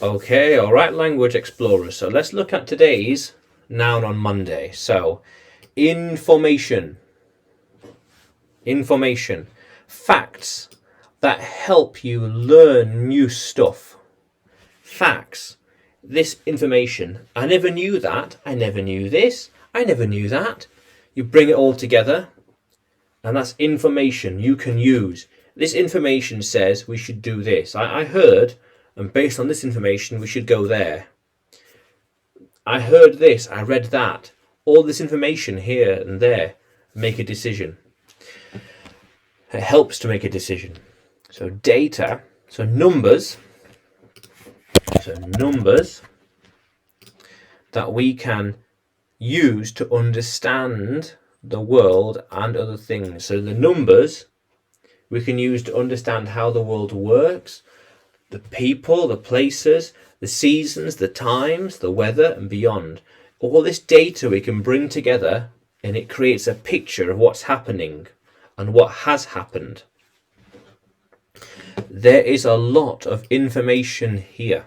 Okay, all right, language explorers. So let's look at today's noun on Monday. So, information. Information. Facts that help you learn new stuff. Facts. This information. I never knew that. I never knew this. I never knew that. You bring it all together, and that's information you can use. This information says we should do this. I heard, and based on this information, we should go there. I heard this, I read that. All this information here and there, make a decision. It helps to make a decision. So data, so numbers that we can use to understand the world and other things. So the numbers we can use to understand how the world works, the people, the places, the seasons, the times, the weather, and beyond. All this data we can bring together, and it creates a picture of what's happening and what has happened. There is a lot of information here.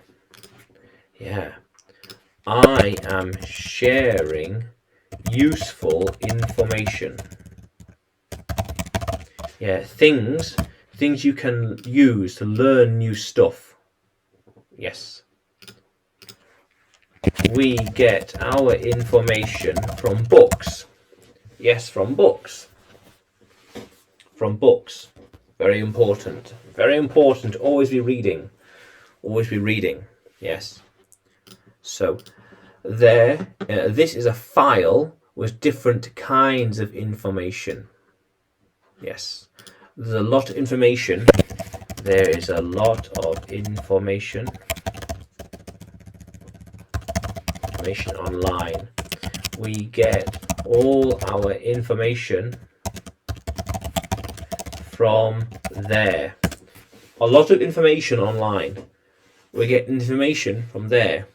Yeah. I am sharing useful information. Yeah, things you can use to learn new stuff. Yes. We get our information from books. Yes, from books. From books. Very important. Very important. Always be reading. Always be reading. Yes. So, this is a file with different kinds of information. Yes. There's a lot of information. There is a lot of information. Information online. We get all our information from there. A lot of information online. We get information from there.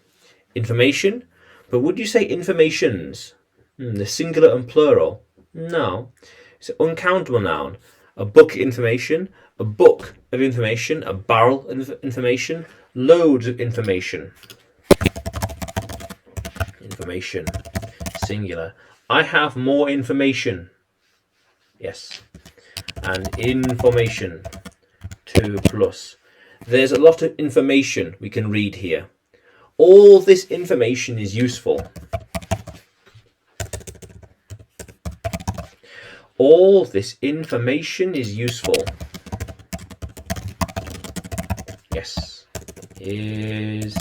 Information, but would you say informations? The singular and plural? No. It's an uncountable noun. A bucket information, a book of information, a barrel of information, loads of information. Information, singular. I have more information. Yes. And information, 2 plus. There's a lot of information we can read here. All this information is useful. All this information is useful. Yes, is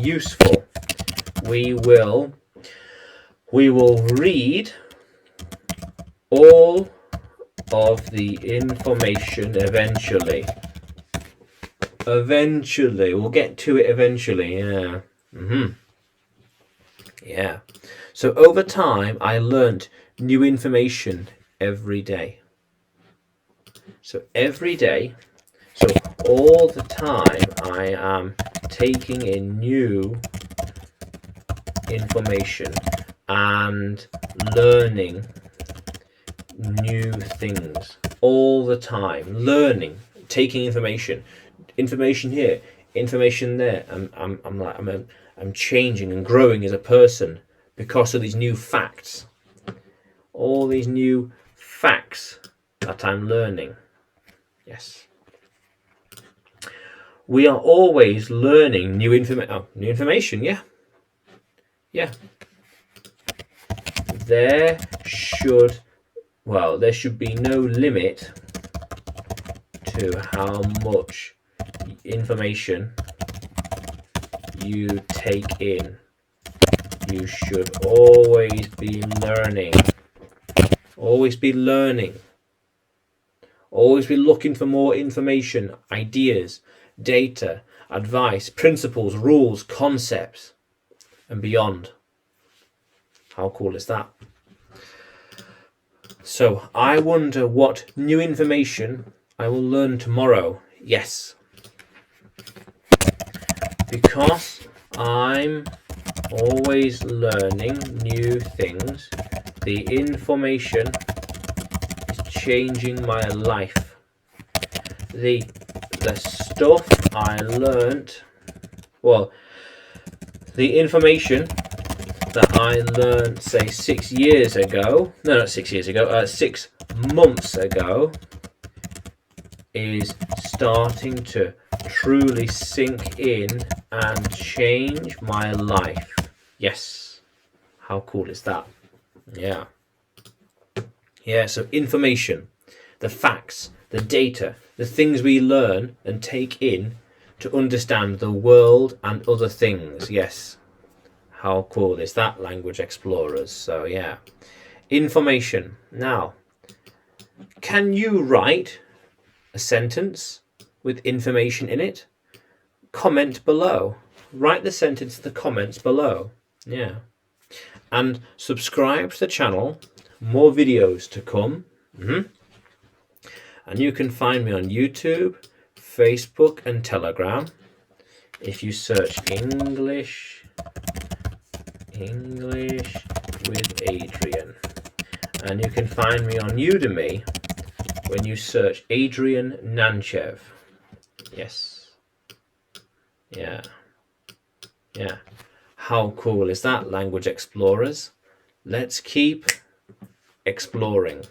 useful. We will read all of the information eventually. Eventually, we'll get to it eventually. Yeah. Yeah. So over time, I learnt new information every day. So every day, so all the time, I am taking in new information and learning new things all the time. Learning, taking information here, information there. I'm changing and growing as a person because of these new facts. All these new facts that I'm learning. Yes. We are always learning new information. Yeah. Yeah. There should be no limit to how much information you take in. You should always be learning. Always be learning. Always be looking for more information, ideas, data, advice, principles, rules, concepts, and beyond. How cool is that? So I wonder what new information I will learn tomorrow. Yes. Because I'm always learning new things, the information is changing my life. The stuff I learnt Well, the information that I learned, say, 6 years ago, no, not 6 years ago, 6 months ago, is starting to truly sink in and change my life. Yes. How cool is that? Yeah. Yeah, so information, the facts, the data, the things we learn and take in to understand the world and other things. Yes. How cool is that, language explorers? So, yeah. Information. Now, can you write a sentence with information in it? Comment below. Write the sentence in the comments below. Yeah. And subscribe to the channel. More videos to come. And you can find me on YouTube, Facebook, and Telegram. If you search English with Adrian. And you can find me on Udemy when you search Adrian Nanchev. Yes. Yeah. Yeah. How cool is that, language explorers? Let's keep exploring.